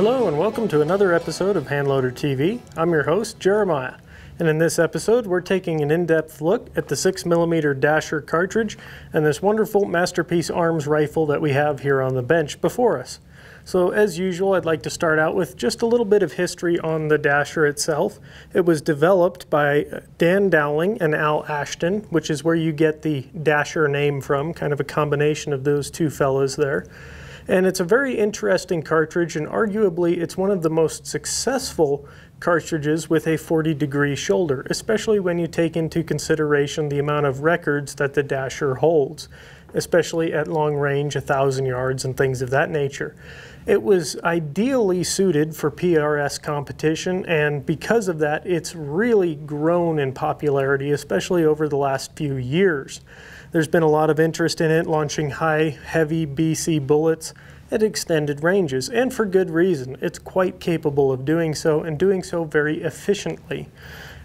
Hello and welcome to another episode of Handloader TV. I'm your host, Jeremiah, and in this episode we're taking an in-depth look at the 6mm Dasher cartridge and this wonderful Masterpiece Arms rifle that we have here on the bench before us. So as usual, I'd like to start out with just a little bit of history on the Dasher itself. It was developed by Dan Dowling and Al Ashton, which is where you get the Dasher name from, kind of a combination of those two fellows there. And it's a very interesting cartridge, and arguably it's one of the most successful cartridges with a 40-degree shoulder, especially when you take into consideration the amount of records that the Dasher holds, especially at long range, 1,000 yards and things of that nature. It was ideally suited for PRS competition, and because of that, it's really grown in popularity, especially over the last few years. There's been a lot of interest in it, launching high, heavy BC bullets at extended ranges, and for good reason. It's quite capable of doing so, and doing so very efficiently.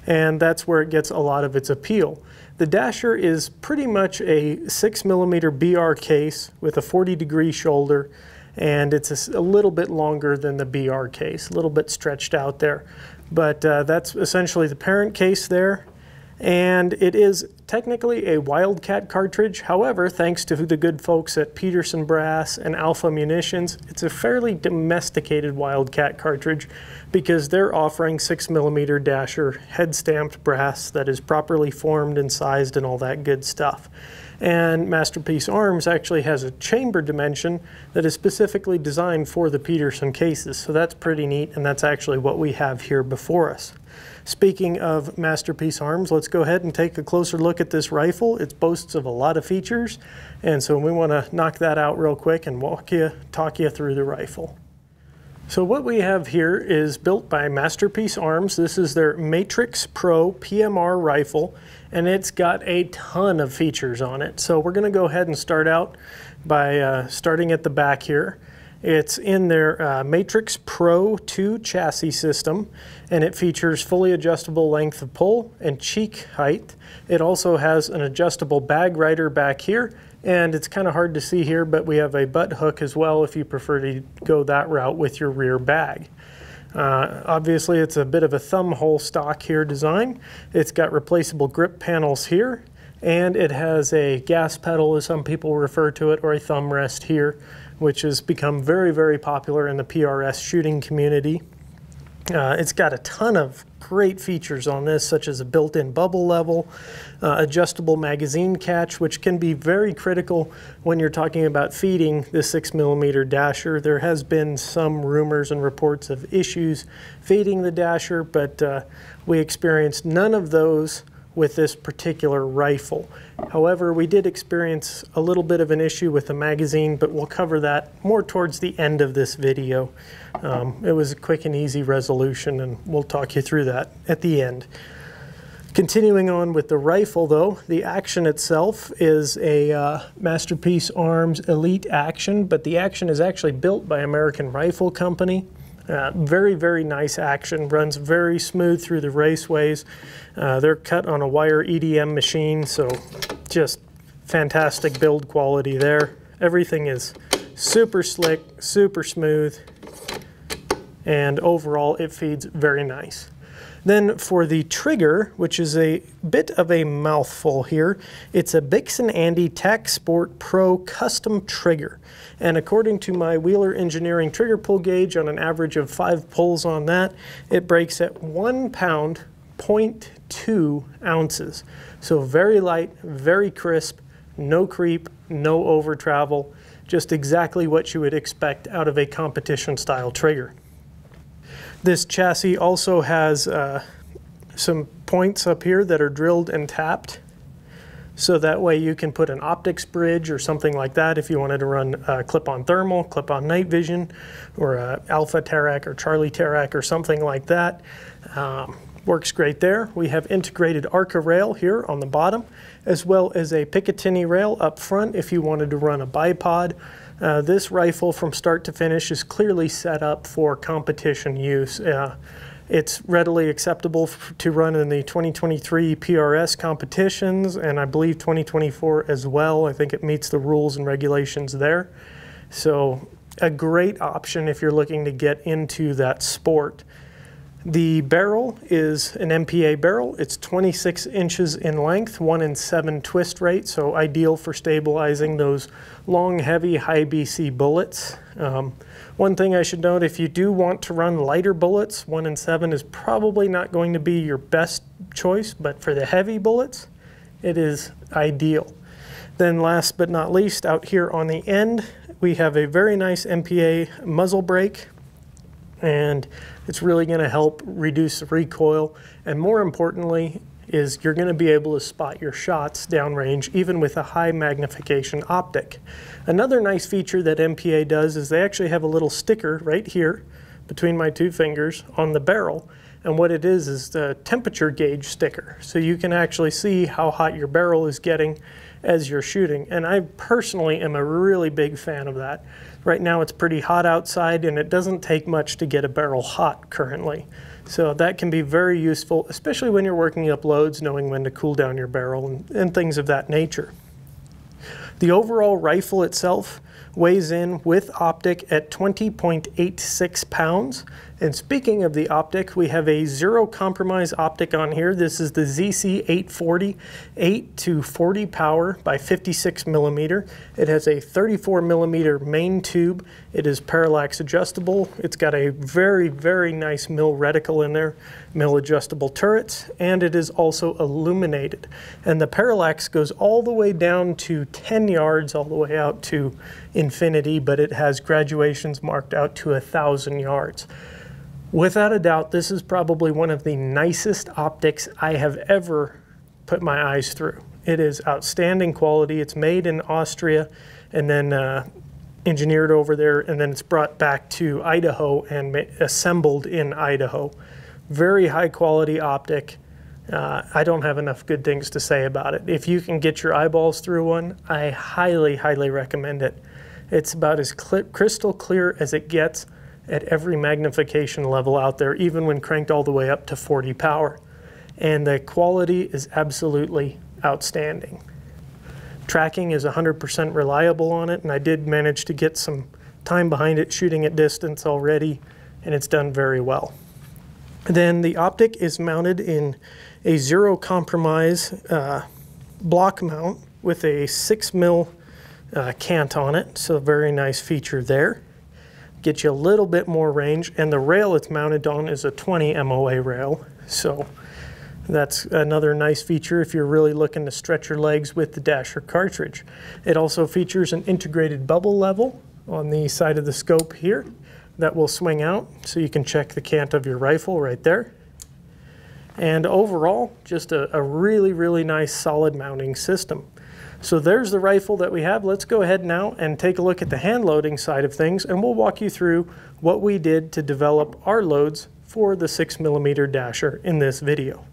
And that's where it gets a lot of its appeal. The Dasher is pretty much a 6mm BR case with a 40-degree shoulder, and it's a little bit longer than the BR case, a little bit stretched out there. But that's essentially the parent case there. And it is technically a Wildcat cartridge. However, thanks to the good folks at Peterson Brass and Alpha Munitions, it's a fairly domesticated Wildcat cartridge because they're offering 6mm Dasher head-stamped brass that is properly formed and sized and all that good stuff. And Masterpiece Arms actually has a chamber dimension that is specifically designed for the Peterson cases, so that's pretty neat, and that's actually what we have here before us. Speaking of Masterpiece Arms, let's go ahead and take a closer look at this rifle. It boasts of a lot of features, and so we want to knock that out real quick and talk you through the rifle. So what we have here is built by Masterpiece Arms. This is their Matrix Pro PMR rifle, and it's got a ton of features on it. So we're going to go ahead and start out by starting at the back here. It's in their Matrix Pro 2 chassis system, and it features fully adjustable length of pull and cheek height. It also has an adjustable bag rider back here, and it's kind of hard to see here, but we have a butt hook as well if you prefer to go that route with your rear bag. Obviously, it's a bit of a thumb hole stock here design. It's got replaceable grip panels here, and it has a gas pedal, as some people refer to it, or a thumb rest here, which has become very, very popular in the PRS shooting community. It's got a ton of great features on this, such as a built-in bubble level, adjustable magazine catch, which can be very critical when you're talking about feeding the 6mm Dasher. There has been some rumors and reports of issues feeding the Dasher, but we experienced none of those with this particular rifle. However, we did experience a little bit of an issue with the magazine, but we'll cover that more towards the end of this video. It was a quick and easy resolution, and we'll talk you through that at the end. Continuing on with the rifle though, the action itself is a Masterpiece Arms Elite Action, but the action is actually built by American Rifle Company. Very, very nice action, runs very smooth through the raceways. They're cut on a wire EDM machine, so just fantastic build quality there. Everything is super slick, super smooth, and overall it feeds very nice. Then for the trigger, which is a bit of a mouthful here, it's a Bixen Andy Tac Sport Pro custom trigger. And according to my Wheeler Engineering trigger pull gauge, on an average of 5 pulls on that, it breaks at 1 pound, 0.2 ounces. So very light, very crisp, no creep, no over travel, just exactly what you would expect out of a competition style trigger. This chassis also has some points up here that are drilled and tapped, so that way you can put an optics bridge or something like that if you wanted to run clip-on thermal, clip-on night vision, or Alpha Terac or Charlie Terac or something like that. Works great there. We have integrated ARCA rail here on the bottom, as well as a Picatinny rail up front if you wanted to run a bipod. This rifle from start to finish is clearly set up for competition use. It's readily acceptable to run in the 2023 PRS competitions, and I believe 2024 as well. I think it meets the rules and regulations there. So a great option if you're looking to get into that sport. The barrel is an MPA barrel. It's 26 inches in length, 1 in 7 twist rate, so ideal for stabilizing those long, heavy, high BC bullets. One thing I should note, if you do want to run lighter bullets, 1 in 7 is probably not going to be your best choice, but for the heavy bullets, it is ideal. Then last but not least, out here on the end, we have a very nice MPA muzzle brake, and it's really going to help reduce the recoil, and more importantly is you're going to be able to spot your shots downrange even with a high magnification optic. Another nice feature that MPA does is they actually have a little sticker right here between my two fingers on the barrel, and what it is the temperature gauge sticker, so you can actually see how hot your barrel is getting as you're shooting, and I personally am a really big fan of that. Right now it's pretty hot outside, and it doesn't take much to get a barrel hot currently. So that can be very useful, especially when you're working up loads, knowing when to cool down your barrel and things of that nature. The overall rifle itself weighs in with optic at 20.86 pounds. And speaking of the optic, we have a zero compromise optic on here. This is the ZC840 8 to 40 power by 56 millimeter. It has a 34 millimeter main tube. It is parallax adjustable. It's got a very, very nice mill reticle in there, mill adjustable turrets, and it is also illuminated. And the parallax goes all the way down to 10 yards, all the way out to infinity, but it has graduations marked out to 1,000 yards. Without a doubt, this is probably one of the nicest optics I have ever put my eyes through. It is outstanding quality. It's made in Austria and then engineered over there, and then it's brought back to Idaho and assembled in Idaho. Very high quality optic. I don't have enough good things to say about it. If you can get your eyeballs through one, I highly, highly recommend it. It's about as crystal clear as it gets at every magnification level out there, even when cranked all the way up to 40 power. And the quality is absolutely outstanding. Tracking is 100% reliable on it, and I did manage to get some time behind it shooting at distance already, and it's done very well. Then the optic is mounted in a zero compromise block mount with a 6mm cant on it, so a very nice feature there. Get you a little bit more range, and the rail it's mounted on is a 20 MOA rail, so that's another nice feature if you're really looking to stretch your legs with the Dasher cartridge. It also features an integrated bubble level on the side of the scope here that will swing out, so you can check the cant of your rifle right there. And overall, just a really, really nice solid mounting system. So there's the rifle that we have. Let's go ahead now and take a look at the hand loading side of things, and we'll walk you through what we did to develop our loads for the 6mm Dasher in this video.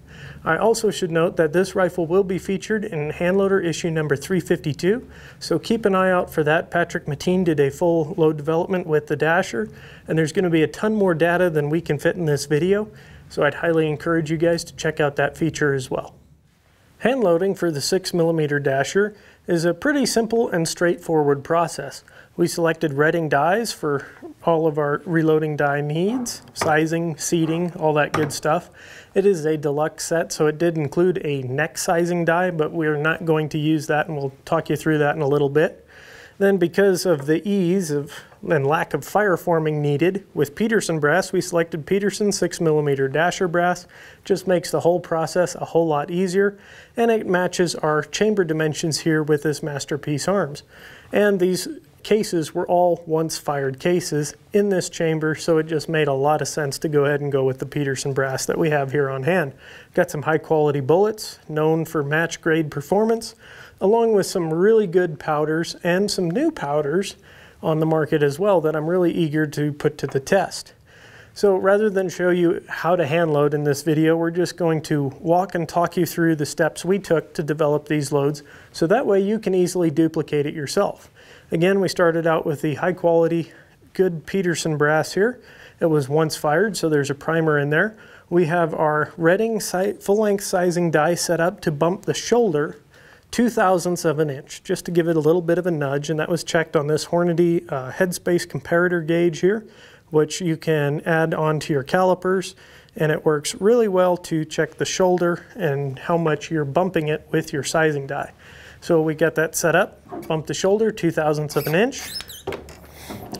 I also should note that this rifle will be featured in Handloader issue number 352, so keep an eye out for that. Patrick Mateen did a full load development with the Dasher, and there's going to be a ton more data than we can fit in this video, so I'd highly encourage you guys to check out that feature as well. Hand loading for the 6mm Dasher is a pretty simple and straightforward process. We selected redding dies for all of our reloading die needs, sizing, seating, all that good stuff. It is a deluxe set, so it did include a neck sizing die, but we're not going to use that, and we'll talk you through that in a little bit. Then, because of the ease and lack of fire forming needed, with Peterson brass, we selected Peterson 6mm Dasher brass. Just makes the whole process a whole lot easier, and it matches our chamber dimensions here with this Masterpiece arms. And these cases were all once fired cases in this chamber, so it just made a lot of sense to go ahead and go with the Peterson brass that we have here on hand. Got some high quality bullets, known for match grade performance, along with some really good powders and some new powders on the market as well that I'm really eager to put to the test. So rather than show you how to hand load in this video, we're just going to walk and talk you through the steps we took to develop these loads, so that way you can easily duplicate it yourself. Again, we started out with the high quality, good Peterson brass here. It was once fired, so there's a primer in there. We have our redding full length sizing die set up to bump the shoulder 0.02 of an inch, just to give it a little bit of a nudge, and that was checked on this Hornady headspace comparator gauge here, which you can add onto your calipers, and it works really well to check the shoulder and how much you're bumping it with your sizing die. So we got that set up, bump the shoulder 0.02 of an inch.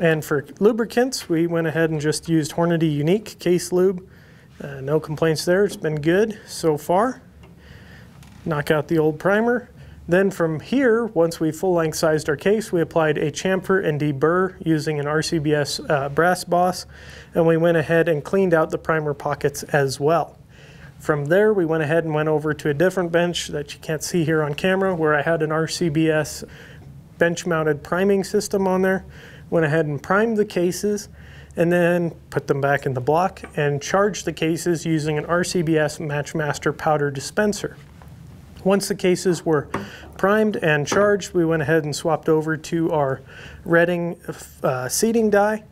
And for lubricants, we went ahead and just used Hornady Unique Case Lube. No complaints there, it's been good so far. Knock out the old primer. Then from here, once we full-length sized our case, we applied a chamfer and deburr using an RCBS brass boss, and we went ahead and cleaned out the primer pockets as well. From there, we went ahead and went over to a different bench that you can't see here on camera, where I had an RCBS bench-mounted priming system on there. Went ahead and primed the cases, and then put them back in the block and charged the cases using an RCBS Matchmaster powder dispenser. Once the cases were primed and charged, we went ahead and swapped over to our Redding seating die,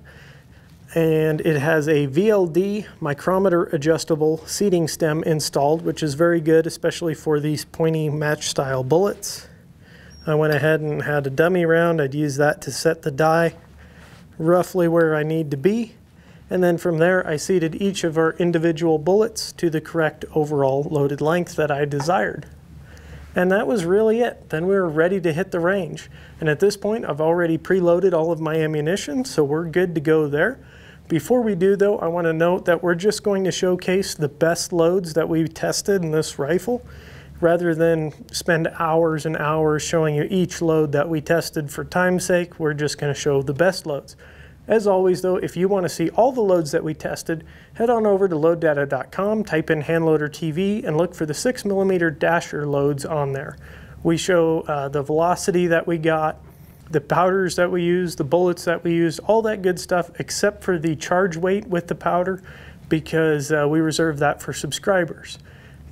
and it has a VLD micrometer adjustable seating stem installed, which is very good, especially for these pointy match style bullets. I went ahead and had a dummy round. I'd use that to set the die roughly where I need to be, and then from there I seated each of our individual bullets to the correct overall loaded length that I desired. And that was really it. Then we were ready to hit the range. And at this point, I've already preloaded all of my ammunition, so we're good to go there. Before we do though, I want to note that we're just going to showcase the best loads that we've tested in this rifle, rather than spend hours and hours showing you each load that we tested. For time's sake, we're just going to show the best loads. As always though, if you want to see all the loads that we tested, head on over to loaddata.com, type in Handloader TV, and look for the 6mm dasher loads on there. We show the velocity that we got, the powders that we used, the bullets that we used, all that good stuff, except for the charge weight with the powder, because we reserve that for subscribers.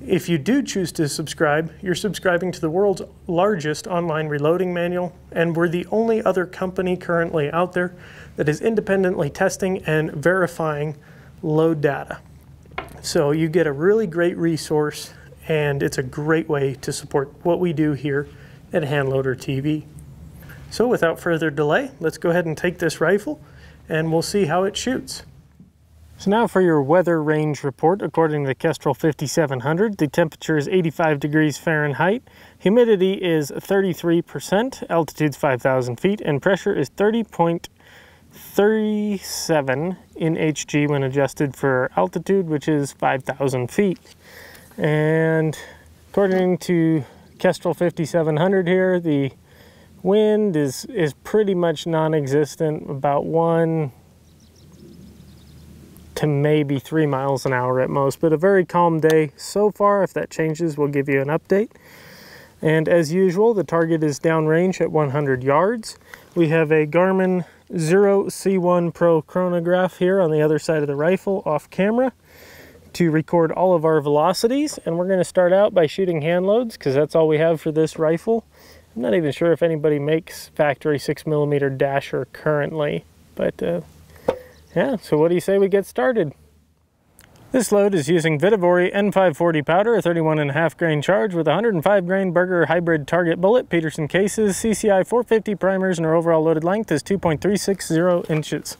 If you do choose to subscribe, you're subscribing to the world's largest online reloading manual, and we're the only other company currently out there that is independently testing and verifying load data. So you get a really great resource, and it's a great way to support what we do here at Handloader TV. So without further delay, let's go ahead and take this rifle and we'll see how it shoots. So now for your weather range report. According to the Kestrel 5700, the temperature is 85 degrees Fahrenheit, humidity is 33%, altitude's 5,000 feet, and pressure is 30.37 in Hg when adjusted for altitude, which is 5,000 feet. And according to Kestrel 5700 here, the wind is pretty much non-existent, about 1 to maybe 3 miles an hour at most, but a very calm day so far. If that changes, we'll give you an update. And as usual, the target is downrange at 100 yards. We have a Garmin 0C1 Pro chronograph here on the other side of the rifle off camera to record all of our velocities. And we're going to start out by shooting hand loads, because that's all we have for this rifle. I'm not even sure if anybody makes factory 6mm dasher currently, but yeah, so what do you say we get started? This load is using Vitavori N540 powder, a 31.5 grain charge with 105 grain Berger hybrid target bullet, Peterson cases, CCI 450 primers, and our overall loaded length is 2.360 inches.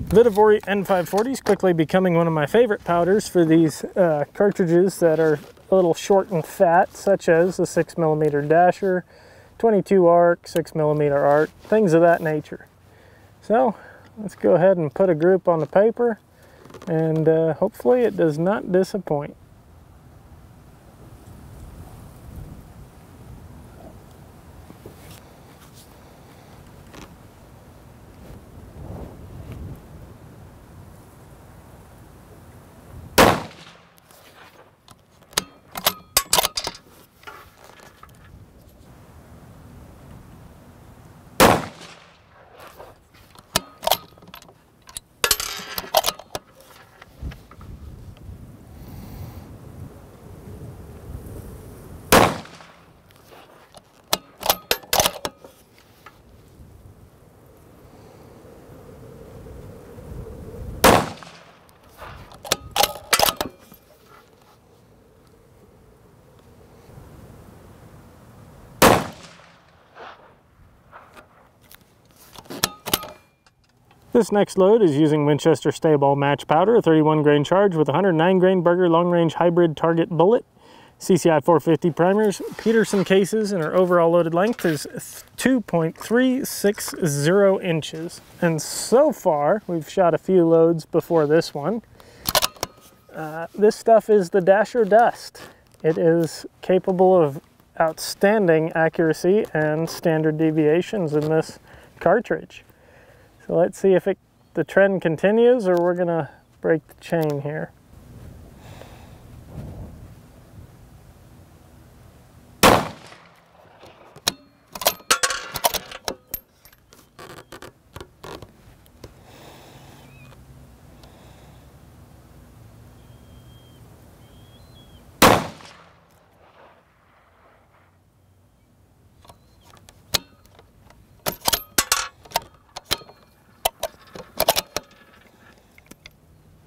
Vitavori N540 is quickly becoming one of my favorite powders for these cartridges that are a little short and fat, such as the 6mm dasher, 22 arc, 6mm arc, things of that nature. So let's go ahead and put a group on the paper, and hopefully it does not disappoint. This next load is using Winchester Stay Ball Match Powder, a 31 grain charge with 109 grain Burger Long Range Hybrid Target Bullet, CCI 450 primers, Peterson cases, and our overall loaded length is 2.360 inches. And so far, we've shot a few loads before this one. This stuff is the Dasher Dust. It is capable of outstanding accuracy and standard deviations in this cartridge. So let's see if the trend continues, or we're gonna break the chain here.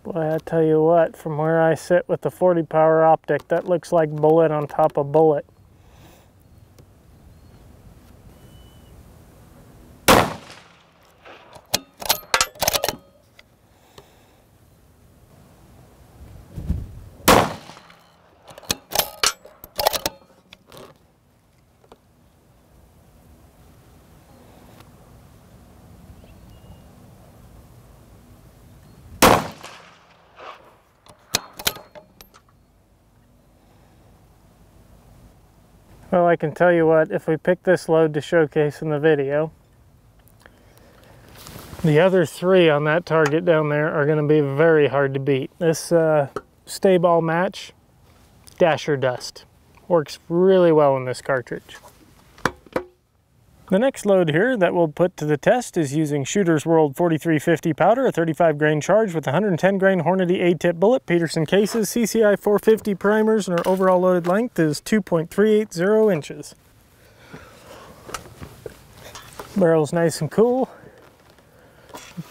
Boy, I tell you what, from where I sit with the 40 power optic, that looks like bullet on top of bullet. Well, I can tell you what, if we pick this load to showcase in the video, the other three on that target down there are going to be very hard to beat. This Stay Ball Match Dasher Dust works really well in this cartridge. The next load here that we'll put to the test is using Shooter's World 4350 powder, a 35 grain charge with 110 grain Hornady A-tip bullet, Peterson cases, CCI 450 primers, and our overall loaded length is 2.380 inches. Barrel's nice and cool,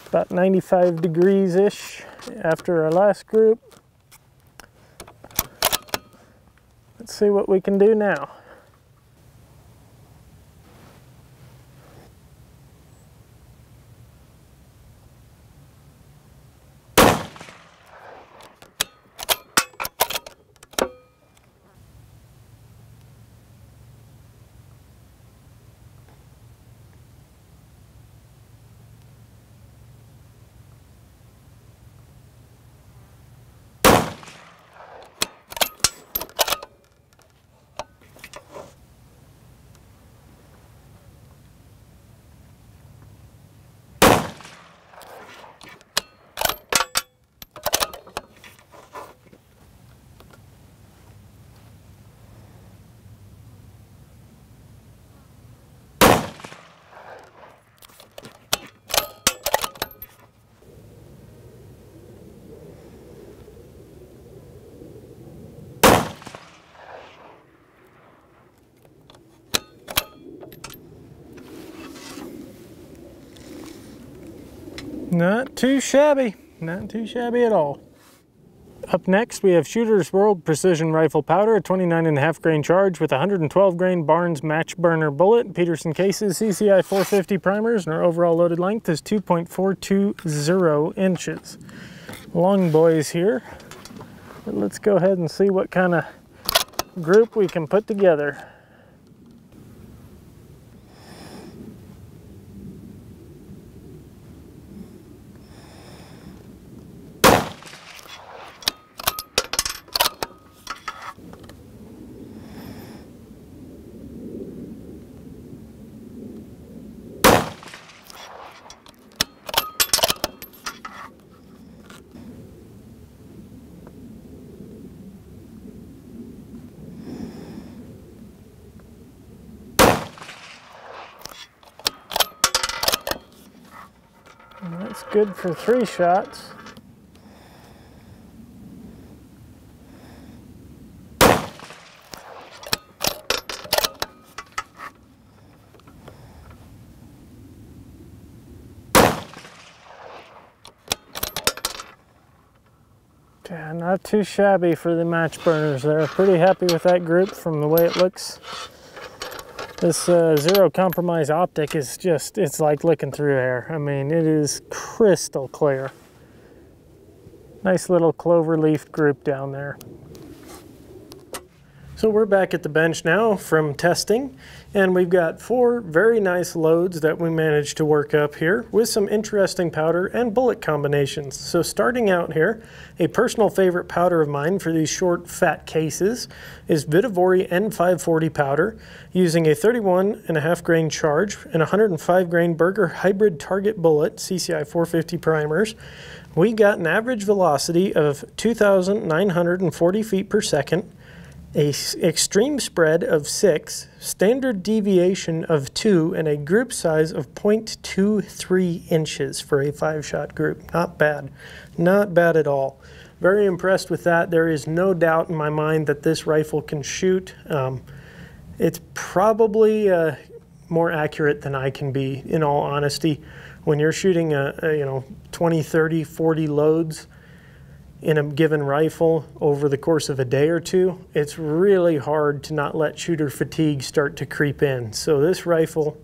about 95 degrees-ish after our last group. Let's see what we can do now. Not too shabby, not too shabby at all. Up next we have Shooter's World Precision Rifle Powder, a 29.5 grain charge with 112 grain Barnes Match Burner bullet, Peterson cases, CCI 450 primers, and our overall loaded length is 2.420 inches. Long boys here, but let's go ahead and see what kind of group we can put together. And that's good for 3 shots. Yeah, not too shabby for the match burners there. Pretty happy with that group from the way it looks This zero compromise optic is just, it's like looking through air. I mean, it is crystal clear. Nice little clover leaf group down there. So we're back at the bench now from testing, and we've got 4 very nice loads that we managed to work up here with some interesting powder and bullet combinations. So starting out here, a personal favorite powder of mine for these short fat cases is Vitavori N540 powder, using a 31.5 grain charge and 105 grain Berger hybrid target bullet CCI 450 primers. We got an average velocity of 2,940 feet per second, a extreme spread of 6, standard deviation of 2, and a group size of 0.23 inches for a 5-shot group. Not bad. Not bad at all. Very impressed with that. There is no doubt in my mind that this rifle can shoot. It's probably more accurate than I can be, in all honesty. When you're shooting 20, 30, 40 loads in a given rifle over the course of a day or two, it's really hard to not let shooter fatigue start to creep in. So this rifle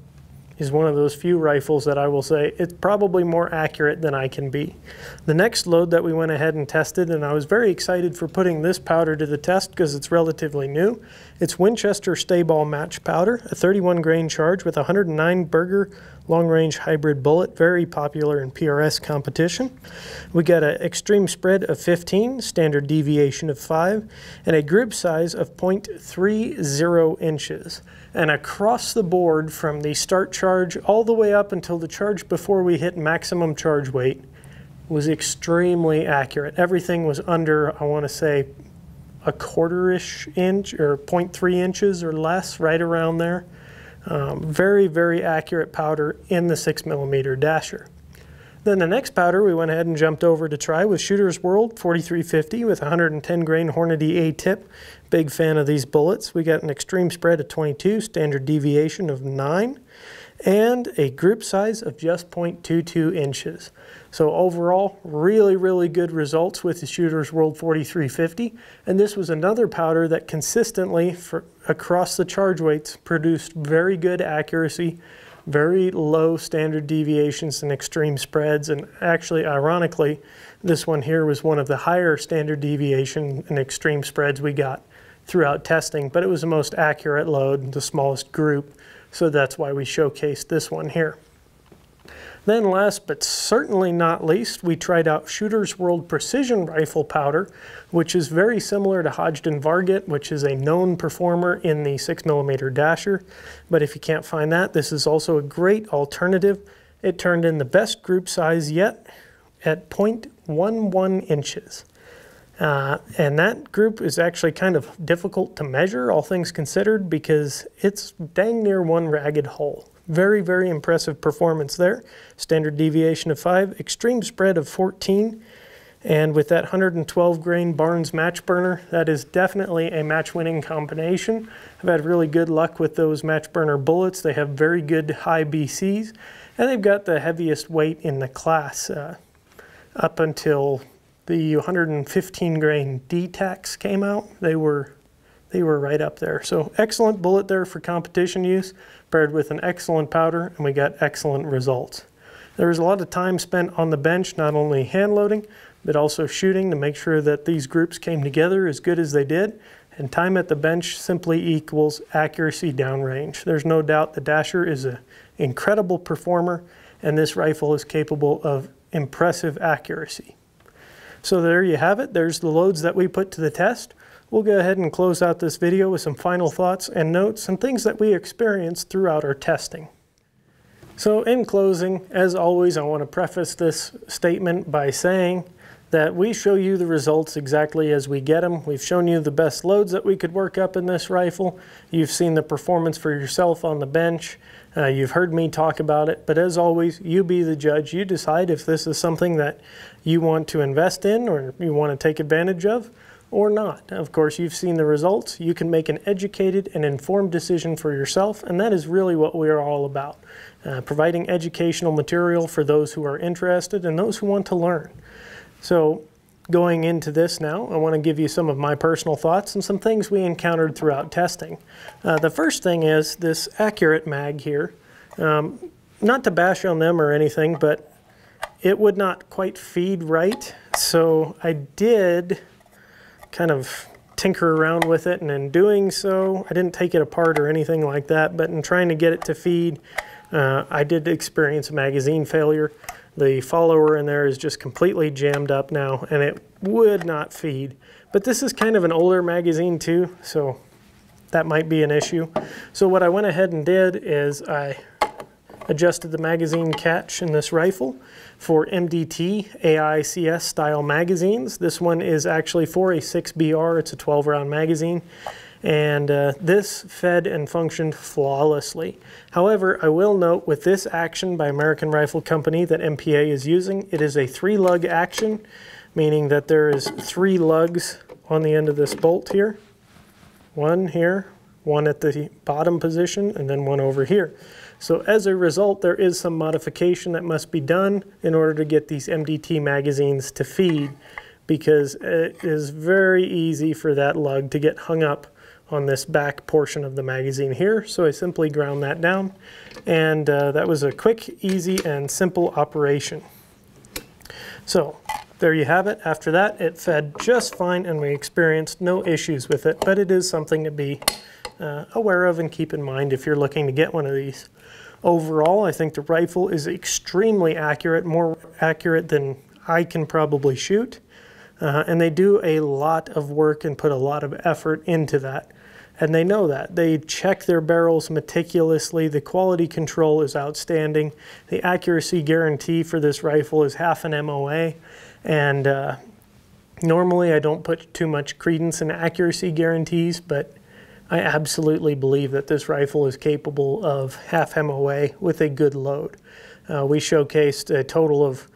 is one of those few rifles that I will say it's probably more accurate than I can be. The next load that we went ahead and tested, and I was very excited for putting this powder to the test because it's relatively new. It's Winchester Stayball Match Powder, a 31 grain charge with 109 Berger long-range hybrid bullet, very popular in PRS competition. We got an extreme spread of 15, standard deviation of 5, and a group size of 0.30 inches. And across the board from the start charge all the way up until the charge before we hit maximum charge weight was extremely accurate. Everything was under, I want to say, a 1/4 inch or 0.3 inches or less, right around there. Very, very accurate powder in the 6mm dasher. Then the next powder we went ahead and jumped over to try was Shooter's World 4350 with 110 grain Hornady A tip. Big fan of these bullets. We got an extreme spread of 22, standard deviation of 9, and a group size of just 0.22 inches. So overall, really, really good results with the Shooter's World 4350. And this was another powder that consistently, across the charge weights, produced very good accuracy, very low standard deviations and extreme spreads. And actually, ironically, this one here was one of the higher standard deviation and extreme spreads we got throughout testing, but it was the most accurate load, the smallest group. So that's why we showcased this one here. Then last but certainly not least, we tried out Shooter's World Precision Rifle Powder, which is very similar to Hodgdon Varget, which is a known performer in the 6mm dasher. But if you can't find that, this is also a great alternative. It turned in the best group size yet at 0.11 inches. And that group is actually kind of difficult to measure, all things considered, because it's dang near one ragged hole. Very, very impressive performance there. Standard deviation of 5, extreme spread of 14, and with that 112 grain Barnes match burner, that is definitely a match-winning combination. I've had really good luck with those match burner bullets. They have very good high BCs, and they've got the heaviest weight in the class up until the 115 grain D-Tacs came out. They were right up there. So excellent bullet there for competition use, paired with an excellent powder, and we got excellent results. There was a lot of time spent on the bench, not only hand loading, but also shooting to make sure that these groups came together as good as they did. And time at the bench simply equals accuracy downrange. There's no doubt the Dasher is an incredible performer, and this rifle is capable of impressive accuracy. So there you have it. There's the loads that we put to the test. We'll go ahead and close out this video with some final thoughts and notes and things that we experienced throughout our testing. So in closing, as always, I want to preface this statement by saying that we show you the results exactly as we get them. We've shown you the best loads that we could work up in this rifle. You've seen the performance for yourself on the bench. You've heard me talk about it, but as always, you be the judge. You decide if this is something that you want to invest in or you want to take advantage of or not. Of course, you've seen the results. You can make an educated and informed decision for yourself, and that is really what we are all about. Providing educational material for those who are interested and those who want to learn. So going into this now, I want to give you some of my personal thoughts and some things we encountered throughout testing. The first thing is this Accurate mag here. Not to bash on them or anything, but it would not quite feed right. So I did kind of tinker around with it, and in doing so, I didn't take it apart or anything like that, but in trying to get it to feed, I did experience a magazine failure. The follower in there is just completely jammed up now, and it would not feed. But this is kind of an older magazine too, so that might be an issue. So what I went ahead and did is I adjusted the magazine catch in this rifle for MDT AICS style magazines. This one is actually for a 6BR. It's a 12-round magazine, and this fed and functioned flawlessly. However, I will note with this action by American Rifle Company that MPA is using, it is a 3-lug action, meaning that there is 3 lugs on the end of this bolt here. One here, one at the bottom position, and then one over here. So as a result, there is some modification that must be done in order to get these MDT magazines to feed, because it is very easy for that lug to get hung up on this back portion of the magazine here. So I simply ground that down, and that was a quick, easy, and simple operation. So there you have it. After that, it fed just fine, and we experienced no issues with it, but it is something to be aware of and keep in mind if you're looking to get one of these. Overall, I think the rifle is extremely accurate, more accurate than I can probably shoot. And they do a lot of work and put a lot of effort into that. And they know that. They check their barrels meticulously. The quality control is outstanding. The accuracy guarantee for this rifle is half an MOA. And normally I don't put too much credence in accuracy guarantees, but I absolutely believe that this rifle is capable of half MOA with a good load. We showcased a total of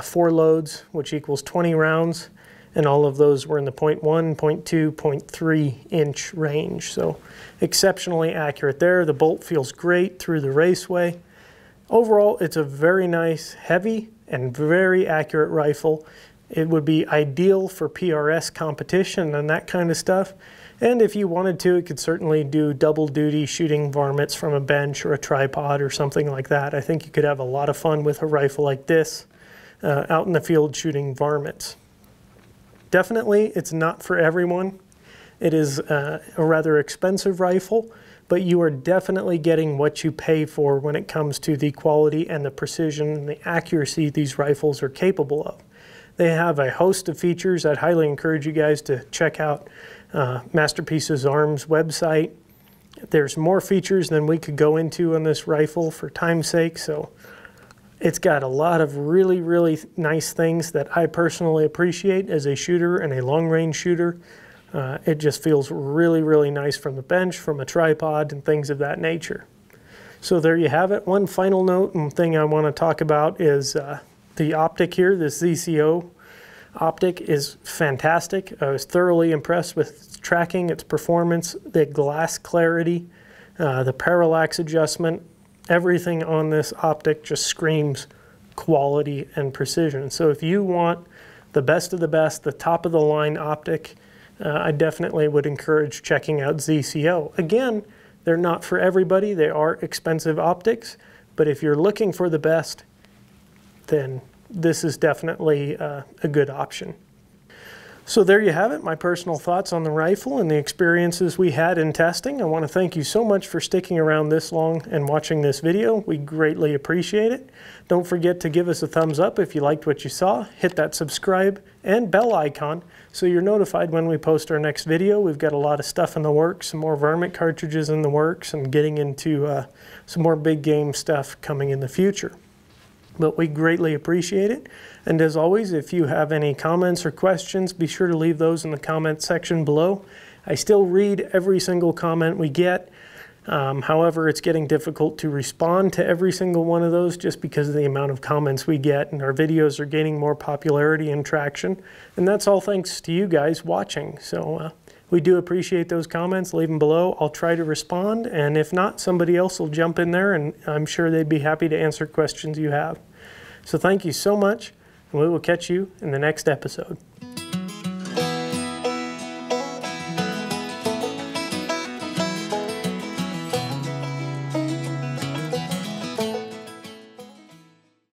4 loads, which equals 20 rounds, and all of those were in the 0.1, 0.2, 0.3 inch range. So exceptionally accurate there. The bolt feels great through the raceway. Overall, it's a very nice, heavy, and very accurate rifle. It would be ideal for PRS competition and that kind of stuff. And if you wanted to, it could certainly do double duty shooting varmints from a bench or a tripod or something like that. I think you could have a lot of fun with a rifle like this out in the field shooting varmints. Definitely, it's not for everyone. It is a rather expensive rifle, but you are definitely getting what you pay for when it comes to the quality and the precision and the accuracy these rifles are capable of. They have a host of features. I'd highly encourage you guys to check out Masterpieces Arms website. There's more features than we could go into on this rifle for time's sake, so it's got a lot of really, really nice things that I personally appreciate as a shooter and a long-range shooter. It just feels really, really nice from the bench, from a tripod, and things of that nature. So there you have it. One final note and thing I want to talk about is the optic here. This ZCO optic is fantastic. I was thoroughly impressed with its tracking, its performance, the glass clarity, the parallax adjustment. Everything on this optic just screams quality and precision. So if you want the best of the best, the top of the line optic, I definitely would encourage checking out ZCO. Again, they're not for everybody. They are expensive optics, but if you're looking for the best, then this is definitely a good option. So there you have it, my personal thoughts on the rifle and the experiences we had in testing. I want to thank you so much for sticking around this long and watching this video. We greatly appreciate it. Don't forget to give us a thumbs up if you liked what you saw. Hit that subscribe and bell icon so you're notified when we post our next video. We've got a lot of stuff in the works, some more varmint cartridges in the works, and getting into some more big game stuff coming in the future. But we greatly appreciate it. And as always, if you have any comments or questions, be sure to leave those in the comment section below. I still read every single comment we get. However, it's getting difficult to respond to every single one of those just because of the amount of comments we get, and our videos are gaining more popularity and traction. And that's all thanks to you guys watching. So we do appreciate those comments. Leave them below. I'll try to respond, and if not, somebody else will jump in there, and I'm sure they'd be happy to answer questions you have. So thank you so much. and we will catch you in the next episode.